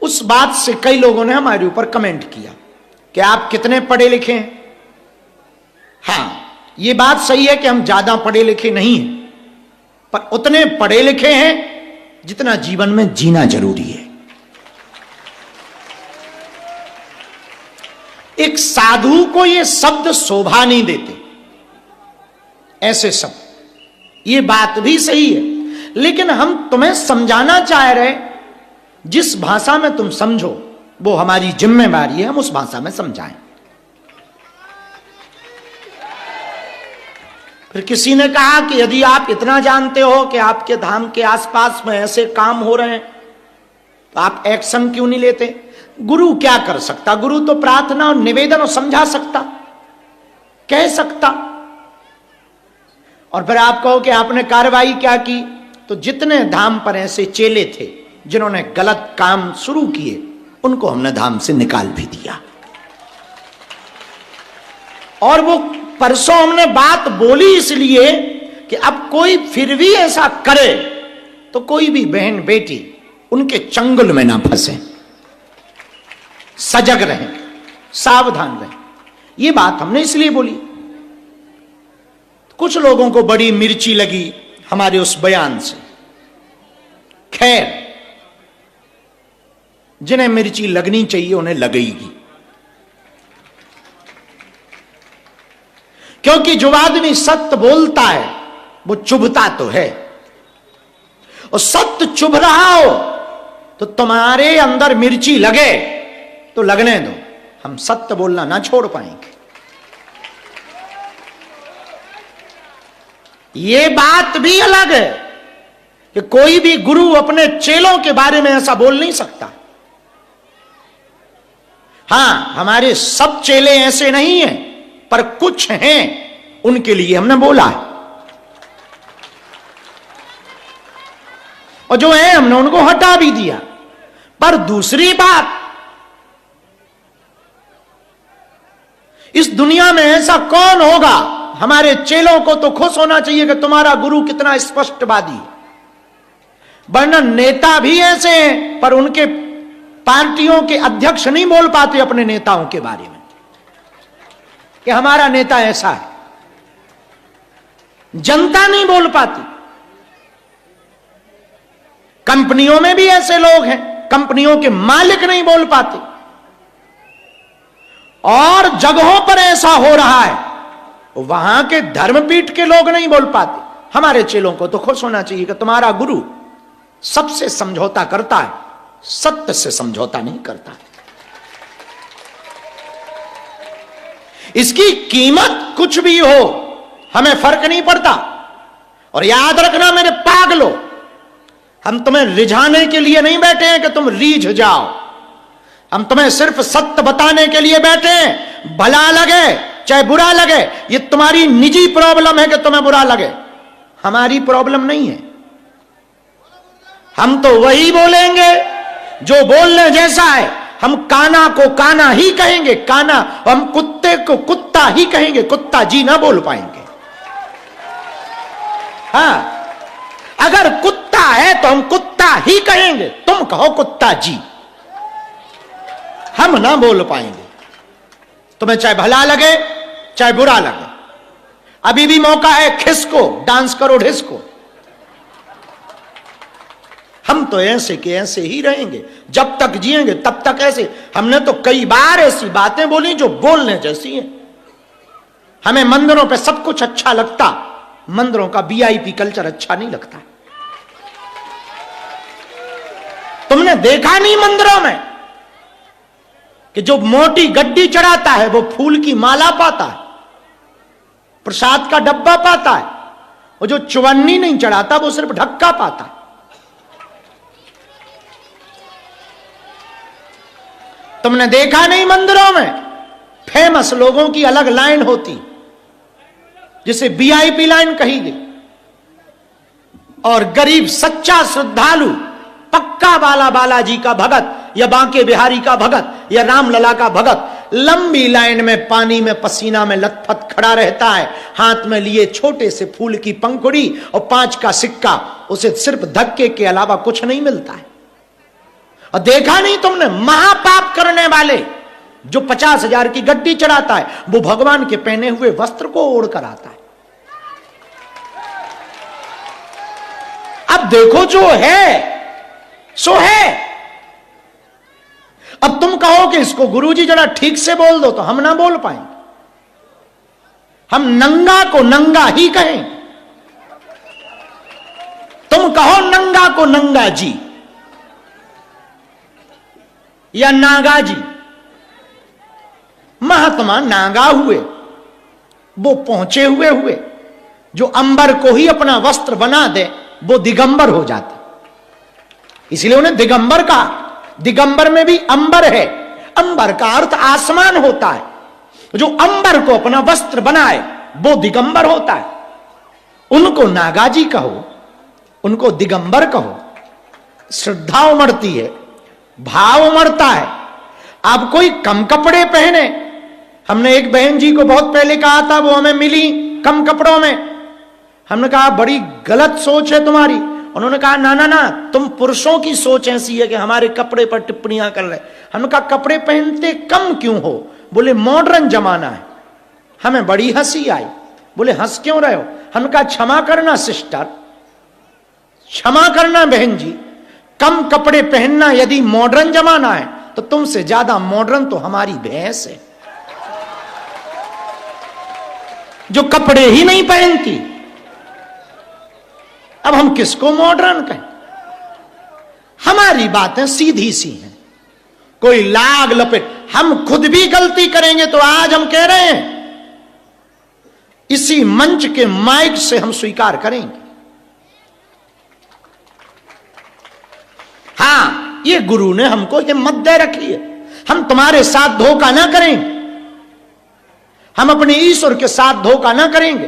उस बात से कई लोगों ने हमारे ऊपर कमेंट किया कि आप कितने पढ़े लिखे हैं। हां, यह बात सही है कि हम ज्यादा पढ़े लिखे नहीं हैं, पर उतने पढ़े लिखे हैं जितना जीवन में जीना जरूरी है। एक साधु को ये शब्द शोभा नहीं देते, ऐसे शब्द, ये बात भी सही है, लेकिन हम तुम्हें समझाना चाह रहे, जिस भाषा में तुम समझो वो हमारी जिम्मेवारी है, हम उस भाषा में समझाएं। फिर किसी ने कहा कि यदि आप इतना जानते हो कि आपके धाम के आसपास में ऐसे काम हो रहे हैं तो आप एक्शन क्यों नहीं लेते? गुरु क्या कर सकता? गुरु तो प्रार्थना और निवेदन और समझा सकता, कह सकता। और फिर आप कहो कि आपने कार्रवाई क्या की, तो जितने धाम पर ऐसे चेले थे जिन्होंने गलत काम शुरू किए उनको हमने धाम से निकाल भी दिया। और वो परसों हमने बात बोली इसलिए कि अब कोई फिर भी ऐसा करे तो कोई भी बहन बेटी उनके चंगुल में ना फंसे, सजग रहें, सावधान रहें। ये बात हमने इसलिए बोली। कुछ लोगों को बड़ी मिर्ची लगी हमारे उस बयान से। खैर, जिन्हें मिर्ची लगनी चाहिए उन्हें लगेगी, क्योंकि जो आदमी सत्य बोलता है वो चुभता तो है, और सत्य चुभ रहा हो तो तुम्हारे अंदर मिर्ची लगे तो लगने दो, हम सत्य बोलना ना छोड़ पाएंगे। ये बात भी अलग है कि कोई भी गुरु अपने चेलों के बारे में ऐसा बोल नहीं सकता। हां, हमारे सब चेले ऐसे नहीं हैं, पर कुछ हैं, उनके लिए हमने बोला है, और जो है हमने उनको हटा भी दिया। पर दूसरी बात, इस दुनिया में ऐसा कौन होगा? हमारे चेलों को तो खुश होना चाहिए कि तुम्हारा गुरु कितना स्पष्टवादी है, वरना नेता भी ऐसे हैं पर उनके पार्टियों के अध्यक्ष नहीं बोल पाते अपने नेताओं के बारे में कि हमारा नेता ऐसा है। जनता नहीं बोल पाती। कंपनियों में भी ऐसे लोग हैं, कंपनियों के मालिक नहीं बोल पाते, और जगहों पर ऐसा हो रहा है वहां के धर्मपीठ के लोग नहीं बोल पाते। हमारे चेलों को तो खुश होना चाहिए कि तुम्हारा गुरु सबसे समझौता करता है, सत्य से समझौता नहीं करता। इसकी कीमत कुछ भी हो हमें फर्क नहीं पड़ता। और याद रखना मेरे पागलो, हम तुम्हें रिझाने के लिए नहीं बैठे हैं कि तुम रीझ जाओ, हम तुम्हें सिर्फ सत्य बताने के लिए बैठे हैं। भला लगे चाहे बुरा लगे, ये तुम्हारी निजी प्रॉब्लम है कि तुम्हें बुरा लगे, हमारी प्रॉब्लम नहीं है। हम तो वही बोलेंगे जो बोलने जैसा है। हम काना को काना ही कहेंगे, काना, और हम कुत्ते को कुत्ता ही कहेंगे, कुत्ता जी ना बोल पाएंगे। हाँ, अगर कुत्ता है तो हम कुत्ता ही कहेंगे, तुम कहो कुत्ता जी, हम ना बोल पाएंगे। तुम्हें चाहे भला लगे चाहे बुरा लगे, अभी भी मौका है, खिसको, डांस करो ढिसको। हम तो ऐसे के ऐसे ही रहेंगे, जब तक जिएंगे तब तक ऐसे। हमने तो कई बार ऐसी बातें बोली जो बोलने जैसी हैं। हमें मंदिरों पे सब कुछ अच्छा लगता, मंदिरों का वीआईपी कल्चर अच्छा नहीं लगता। तुमने देखा नहीं मंदिरों में कि जो मोटी गड्डी चढ़ाता है वो फूल की माला पाता है, प्रसाद का डब्बा पाता है, और जो चुवन्नी नहीं चढ़ाता वो सिर्फ ढक्का पाता है। तुमने देखा नहीं मंदिरों में फेमस लोगों की अलग लाइन होती, जिसे वीआईपी लाइन कही गई, और गरीब सच्चा श्रद्धालु, पक्का बालाजी का भगत या बांके बिहारी का भगत या रामलला का भगत लंबी लाइन में पानी में पसीना में लथपथ खड़ा रहता है, हाथ में लिए छोटे से फूल की पंखुड़ी और 5 का सिक्का। उसे सिर्फ धक्के के अलावा कुछ नहीं मिलता है। और देखा नहीं तुमने, महापाप करने वाले जो 50,000 की गड्डी चढ़ाता है वो भगवान के पहने हुए वस्त्र को ओढ़ कर आता है। अब देखो जो है सो है। अब तुम कहो कि इसको गुरुजी जरा ठीक से बोल दो, तो हम ना बोल पाएंगे। हम नंगा को नंगा ही कहें। तुम कहो नंगा को नंगा जी या नागा जी। महात्मा नागा हुए, वो पहुंचे हुए जो अंबर को ही अपना वस्त्र बना दे वो दिगंबर हो जाते, इसलिए उन्हें दिगंबर कहा। दिगंबर में भी अंबर है, अंबर का अर्थ आसमान होता है। जो अंबर को अपना वस्त्र बनाए वो दिगंबर होता है। उनको नागाजी कहो, उनको दिगंबर कहो, श्रद्धा उमड़ती है, भाव उमड़ता है। आप कोई कम कपड़े पहने, हमने एक बहन जी को बहुत पहले कहा था, वो हमें मिली कम कपड़ों में। हमने कहा बड़ी गलत सोच है तुम्हारी। उन्होंने कहा ना ना ना, तुम पुरुषों की सोच ऐसी है कि हमारे कपड़े पर टिप्पणियां कर रहे। हमने कहा कपड़े पहनते कम क्यों हो? बोले मॉडर्न जमाना है। हमें बड़ी हंसी आई। बोले हंस क्यों रहे हो? हमने कहा क्षमा करना सिस्टर, क्षमा करना बहन जी, कम कपड़े पहनना यदि मॉडर्न जमाना है तो तुमसे ज्यादा मॉडर्न तो हमारी भैंस है जो कपड़े ही नहीं पहनती। अब हम किसको मॉडर्न कहें? हमारी बातें सीधी सी हैं, कोई लाग लपेट। हम खुद भी गलती करेंगे तो आज हम कह रहे हैं, इसी मंच के माइक से हम स्वीकार करेंगे। हां, ये गुरु ने हमको हिम्मत दे रखी है। हम तुम्हारे साथ धोखा ना करेंगे, हम अपने ईश्वर के साथ धोखा ना करेंगे,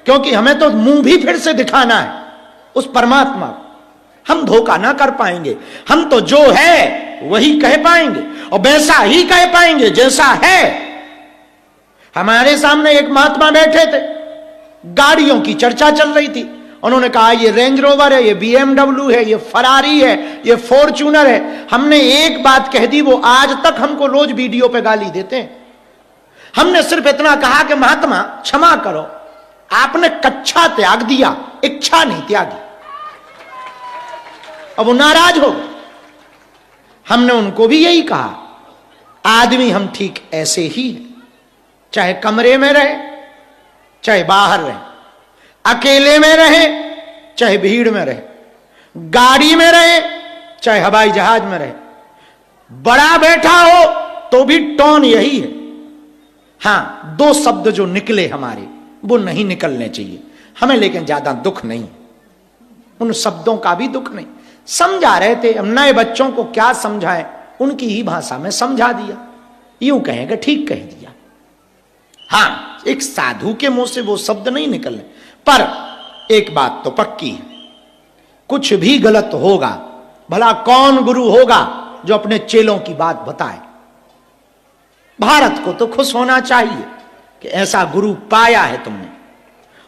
क्योंकि हमें तो मुंह भी फिर से दिखाना है उस परमात्मा को। हम धोखा ना कर पाएंगे। हम तो जो है वही कह पाएंगे और वैसा ही कह पाएंगे जैसा है। हमारे सामने एक महात्मा बैठे थे, गाड़ियों की चर्चा चल रही थी। उन्होंने कहा ये रेंज रोवर है, ये BMW है, ये फरारी है, ये फॉर्च्यूनर है। हमने एक बात कह दी, वो आज तक हमको रोज वीडियो पे गाली देते हैं। हमने सिर्फ इतना कहा कि महात्मा क्षमा करो, आपने कच्छा त्याग दिया, इच्छा नहीं त्यागी। अब वो नाराज हो गए। हमने उनको भी यही कहा, आदमी हम ठीक ऐसे ही हैं, चाहे कमरे में रहे चाहे बाहर रहे, अकेले में रहे चाहे भीड़ में रहे, गाड़ी में रहे चाहे हवाई जहाज में रहे, बड़ा बैठा हो तो भी टोन यही है। हां, दो शब्द जो निकले हमारे वो नहीं निकलने चाहिए हमें, लेकिन ज्यादा दुख नहीं, उन शब्दों का भी दुख नहीं। समझा रहे थे हम, नए बच्चों को क्या समझाएं, उनकी ही भाषा में समझा दिया, यूं कहेंगे ठीक कह दिया। हां, एक साधु के मुंह से वो शब्द नहीं निकलने, पर एक बात तो पक्की है, कुछ भी गलत होगा, भला कौन गुरु होगा जो अपने चेलों की बात बताए। भारत को तो खुश होना चाहिए कि ऐसा गुरु पाया है तुमने,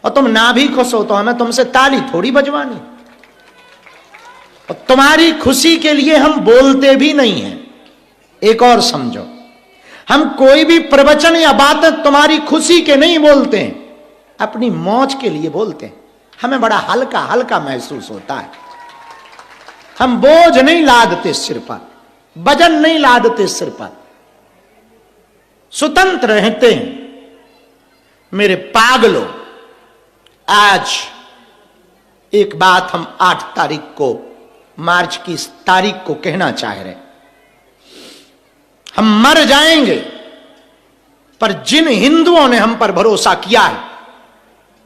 और तुम ना भी खुश हो तो हमें तुमसे ताली थोड़ी बजवानी। और तुम्हारी खुशी के लिए हम बोलते भी नहीं हैं। एक और समझो, हम कोई भी प्रवचन या बातें तुम्हारी खुशी के नहीं बोलते हैं, अपनी मौज के लिए बोलते हैं। हमें बड़ा हल्का हल्का महसूस होता है। हम बोझ नहीं लादते सिर पर, वजन नहीं लादते सिर पर, स्वतंत्र रहते हैं। मेरे पागलों, आज एक बात हम 8 तारीख को, मार्च की इस तारीख को कहना चाह रहे। हम मर जाएंगे, पर जिन हिंदुओं ने हम पर भरोसा किया है,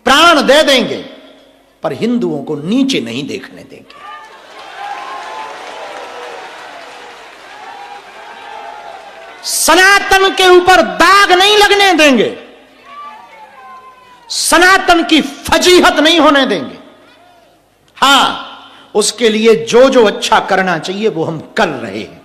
प्राण दे देंगे, पर हिंदुओं को नीचे नहीं देखने देंगे। सनातन के ऊपर दाग नहीं लगने देंगे, सनातन की फजीहत नहीं होने देंगे। हां, उसके लिए जो जो अच्छा करना चाहिए वो हम कर रहे हैं,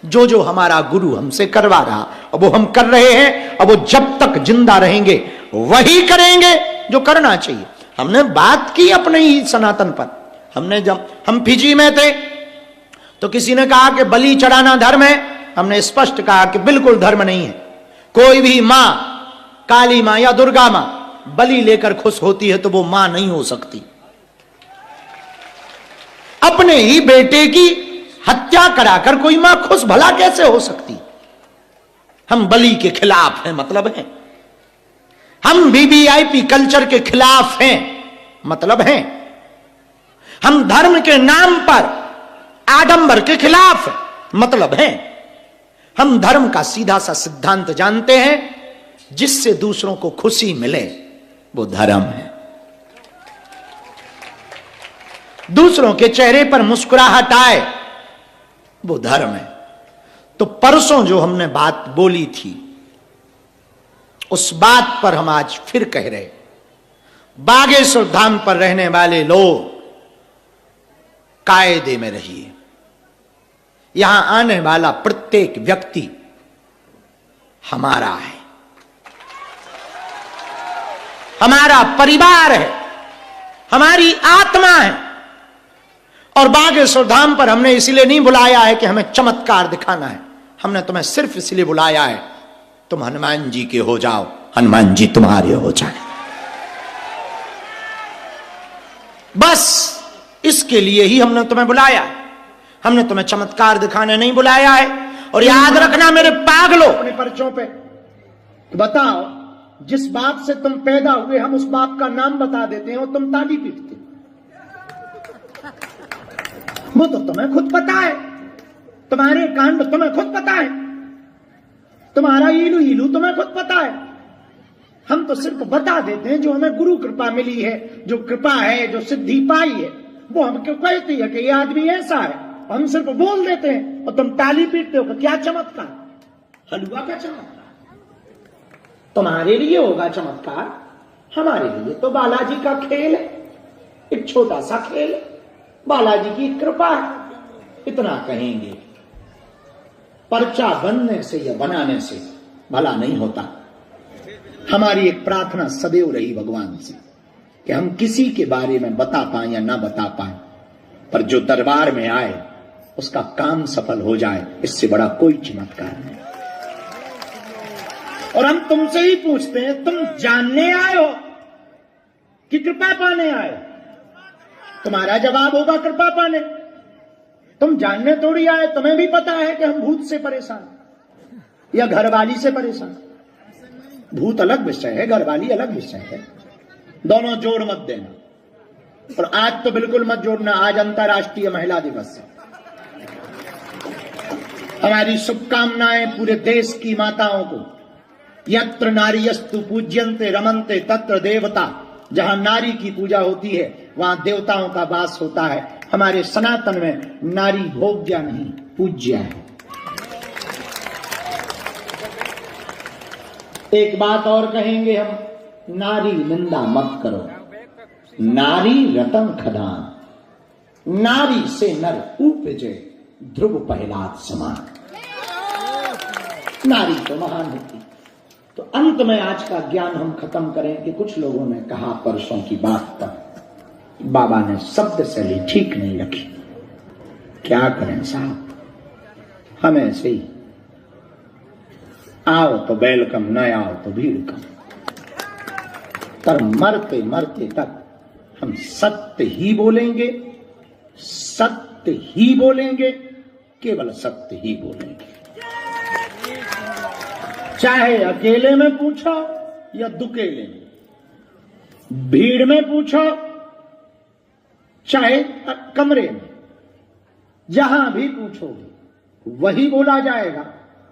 जो जो हमारा गुरु हमसे करवा रहा वो हम कर रहे हैं, और वो जब तक जिंदा रहेंगे वही करेंगे जो करना चाहिए। हमने बात की अपने ही सनातन पर। हमने जब हम फिजी में थे तो किसी ने कहा कि बलि चढ़ाना धर्म है। हमने स्पष्ट कहा कि बिल्कुल धर्म नहीं है। कोई भी मां, काली मां या दुर्गा मां बलि लेकर खुश होती है तो वो मां नहीं हो सकती। अपने ही बेटे की हत्या कराकर कोई मां खुश भला कैसे हो सकती? हम बलि के खिलाफ हैं, मतलब है। हम वीवीआईपी कल्चर के खिलाफ हैं, मतलब है। हम धर्म के नाम पर आडंबर के खिलाफ हैं, मतलब है। हम धर्म का सीधा सा सिद्धांत जानते हैं, जिससे दूसरों को खुशी मिले वो धर्म है। दूसरों के चेहरे पर मुस्कुराहट आए वो धर्म है। तो परसों जो हमने बात बोली थी, उस बात पर हम आज फिर कह रहे। बागेश्वर धाम पर रहने वाले लोग कायदे में रहिए। यहां आने वाला प्रत्येक व्यक्ति हमारा है, हमारा परिवार है, हमारी आत्मा है। और बागेश्वर धाम पर हमने इसलिए नहीं बुलाया है कि हमें चमत्कार दिखाना है। हमने तुम्हें सिर्फ इसलिए बुलाया है, तुम हनुमान जी के हो जाओ, हनुमान जी तुम्हारे हो जाए। बस इसके लिए ही हमने तुम्हें बुलाया है। हमने तुम्हें चमत्कार दिखाने नहीं बुलाया है। और याद रखना मेरे पागलों, अपने पर्चों पे बताओ, जिस बाप से तुम पैदा हुए हम उस बाप का नाम बता देते हैं और तुम ताली पीटते। वो तो तुम्हें खुद पता है, तुम्हारे कांड तुम्हें खुद पता है, तुम्हारा ईलू ईलू तुम्हें खुद पता है। हम तो सिर्फ बता देते हैं जो हमें गुरु कृपा मिली है, जो कृपा है, जो सिद्धि पाई है, वो हमको कहती है कि ये आदमी ऐसा है। हम सिर्फ बोल देते हैं और तुम ताली पीटते हो कि क्या चमत्कार, हलवा का चमत्कार। तुम्हारे लिए होगा चमत्कार, हमारे लिए तो बालाजी का खेल है, एक छोटा सा खेल है, बालाजी की कृपा है, इतना कहेंगे। पर्चा बनने से या बनाने से भला नहीं होता। हमारी एक प्रार्थना सदैव रही भगवान से कि हम किसी के बारे में बता पाए या ना बता पाए, पर जो दरबार में आए उसका काम सफल हो जाए, इससे बड़ा कोई चमत्कार नहीं। और हम तुमसे ही पूछते हैं, तुम जानने आए हो कि कृपा पाने आए? तुम्हारा जवाब होगा कृपा पाने। तुम जानने थोड़ी आए, तुम्हें भी पता है कि हम भूत से परेशान या घरवाली से परेशान। भूत अलग विषय है, घरवाली अलग विषय है, दोनों जोड़ मत देना। और आज तो बिल्कुल मत जोड़ना, आज अंतर्राष्ट्रीय महिला दिवस है। हमारी शुभकामनाएं पूरे देश की माताओं को। यत्र नारीयस्तु पूज्यन्ते रमन्ते तत्र देवता। जहां नारी की पूजा होती है वहां देवताओं का वास होता है। हमारे सनातन में नारी भोग्या नहीं, पूज्या है। एक बात और कहेंगे हम, नारी निंदा मत करो। नारी रतन खदान, नारी से नर उपजे ध्रुव पहलाद समान। नारी तो महान होती। तो अंत में आज का ज्ञान हम खत्म करें कि कुछ लोगों ने कहा परसों की बात पर बाबा ने शब्द शैली ठीक नहीं रखी। क्या करें साहब, हम ऐसे ही, आओ तो वेलकम, न आओ तो भीड़ कम। पर मरते मरते तक हम सत्य ही बोलेंगे, सत्य ही बोलेंगे, केवल सत्य ही बोलेंगे। चाहे अकेले में पूछो या दुकेले में, भीड़ में पूछो चाहे कमरे में, जहां भी पूछोगे वही बोला जाएगा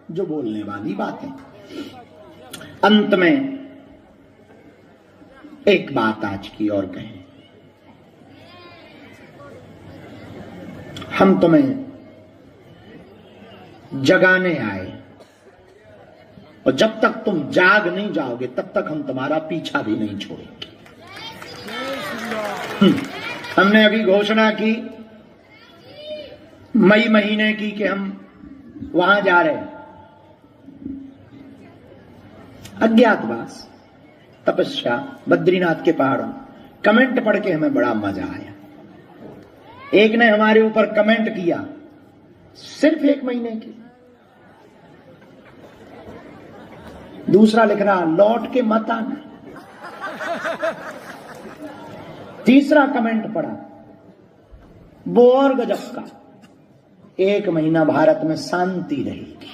जो बोलने वाली बातें। अंत में एक बात आज की और कहें, हम तुम्हें जगाने आए और जब तक तुम जाग नहीं जाओगे तब तक हम तुम्हारा पीछा भी नहीं छोड़ेंगे। हमने अभी घोषणा की मई महीने की कि हम वहां जा रहे हैं, अज्ञातवास, तपस्या, बद्रीनाथ के पहाड़ों। कमेंट पढ़ के हमें बड़ा मजा आया। एक ने हमारे ऊपर कमेंट किया सिर्फ 1 महीने की। दूसरा लिख रहा लौट के मत आना। तीसरा कमेंट पढ़ा वो और गजब का, 1 महीना भारत में शांति रहेगी।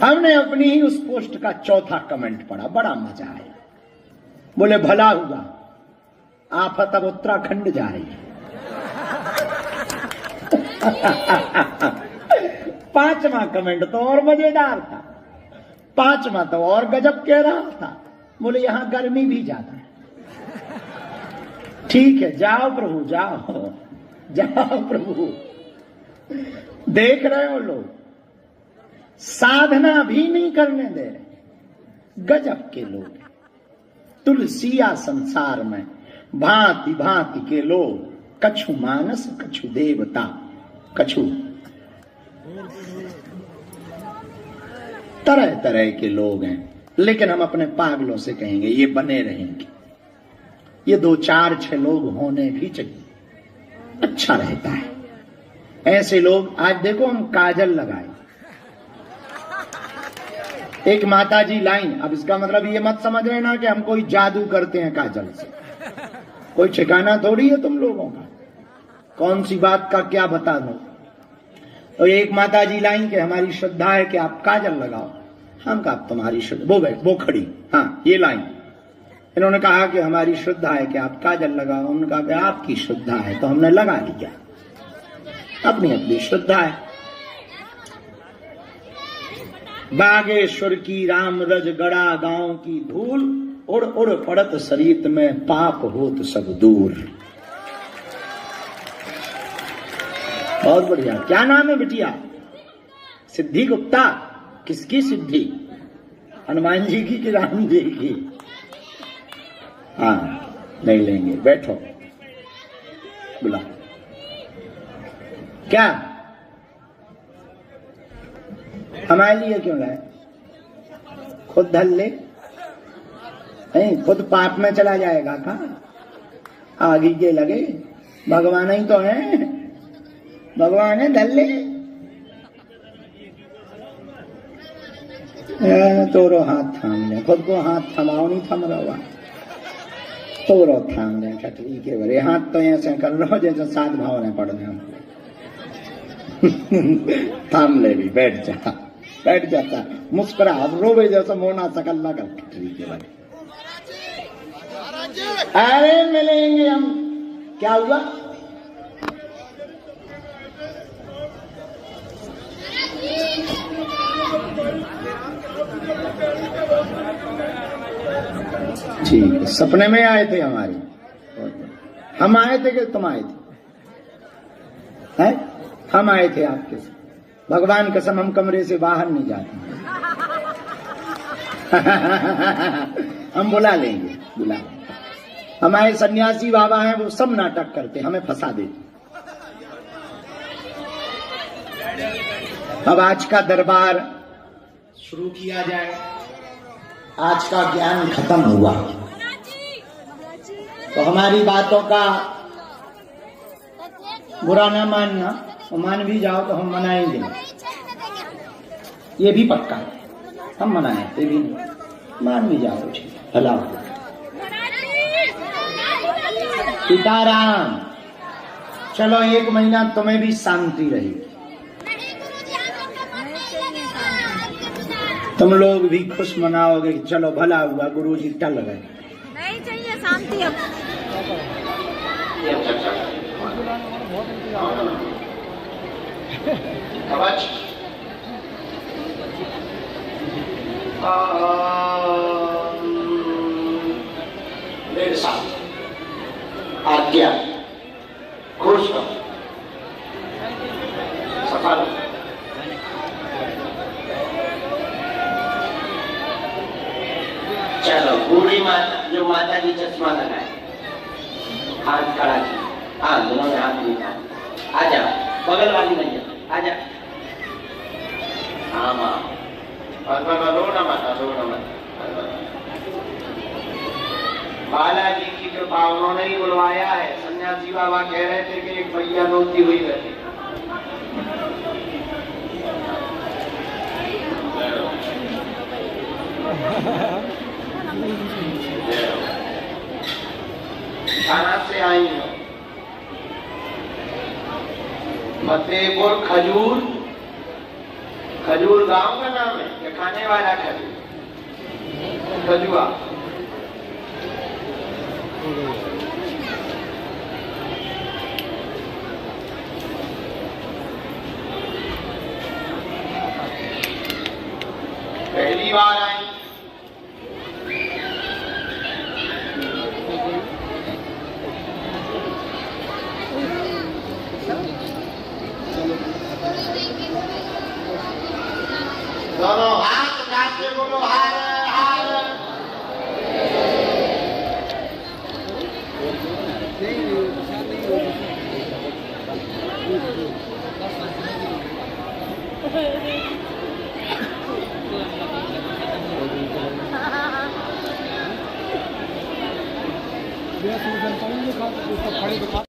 हमने अपनी ही उस पोस्ट का चौथा कमेंट पढ़ा, बड़ा मजा आया। बोले भला हुआ, आफत अब उत्तराखंड जा रही है। 5वां कमेंट तो और मजेदार था, 5वां तो और गजब कह रहा था। बोले यहां गर्मी भी ज्यादा है। ठीक है, जाओ प्रभु जाओ, जाओ प्रभु। देख रहे हो लोग, साधना भी नहीं करने दे रहे, गजब के लोग। तुलसिया संसार में भांति भांति के लोग, कछु मानस कछु देवता, कछु तरह तरह के लोग हैं। लेकिन हम अपने पागलों से कहेंगे ये बने रहेंगे। ये 2 4 6 लोग होने भी चाहिए, अच्छा रहता है। ऐसे लोग, आज देखो हम काजल लगाए, एक माताजी लाइन। अब इसका मतलब ये मत समझ रहे ना कि हम कोई जादू करते हैं काजल से, कोई ठिकाना थोड़ी है तुम लोगों का, कौन सी बात का क्या बता दो। तो एक माताजी लाइन के हमारी श्रद्धा है कि आप काजल लगाओ। हम कहा तुम्हारी श्रद्धा, वो खड़ी, हाँ ये लाइन। इन्होंने कहा कि हमारी श्रद्धा है कि आप काजल लगाओ। उन्होंने कहा कि आपकी श्रद्धा है, तो हमने लगा लिया। अपनी अपनी श्रद्धा है। बागेश्वर की राम रज गड़ा गांव की धूल, उड़ उड़ पड़त शरीत में पाप होत सब दूर। बहुत बढ़िया। क्या नाम है बिटिया? सिद्धि गुप्ता। किसकी सिद्धि? हनुमान जी की कि राम जी की? हाँ नहीं लेंगे, बैठो। बुला। क्या हमारे लिए क्यों लाए? खुद धल ले, नहीं खुद पाप में चला जाएगा। कहा आगे के लगे, भगवान ही तो है, भगवान है, धल ले। तोरो हाथ थाम ले, खुद को हाथ थमाओ, नहीं थम रहा, तोरो थाम ले छठी के बरे। हाथ तो ऐसे कर लो जैसे 7 भाव ने पढ़ने हम। थाम ले भी, बैठ जा, बैठ जाता, मुस्कुरा, रोवे जैसा मोना सकल्ला कर खटरी के बरे। अरे मिलेंगे हम। क्या हुआ? ठीक है, सपने में आए थे हमारे, हम आए थे कि तुम आए थे? हैं? हम आए थे आपके साथ। भगवान कसम हम कमरे से बाहर नहीं जाते। हम बुला लेंगे, बुला लेंगे। हमारे सन्यासी बाबा हैं, वो सब नाटक करते, हमें फंसा देते। अब आज का दरबार शुरू किया जाए। आज का ज्ञान खत्म हुआ, तो हमारी बातों का बुरा ना मानना, और मान भी जाओ तो हम मनाएंगे। ये भी पक्का है, हम मनाएंगे भी नहीं, मान भी जाओ, ठीक भला हो। सीताराम। चलो 1 महीना तुम्हें भी शांति रहेगी, तुम लोग भी खुश मनाओगे। चलो भला हुआ, गुरुजी टल गए। नहीं चाहिए शांति अब। आज्ञा खुश हो, सफल। चलो बूढ़ी माता, जो माता जी चश्मा लगाए, हाथ खड़ा किया, हाँ दोनों ने हाथ निकाल। आ जाओ, बगल वाली नहीं है, आ जा। हाँ माँ, रो ना माता, रो ना माता। बालाजी की कृपा, उन्होंने ही बुलवाया है। सन्यासी बाबा कह रहे थे कि एक भैया रोती हुई रहती। कहाँ से आई हो? फतेहपुर खजूर, खजूर गांव का नाम है या खाने वाला खजूर? खजुआ। पहली बार आई। दोनों हाथ उठा के बोलो हार हार। खड़े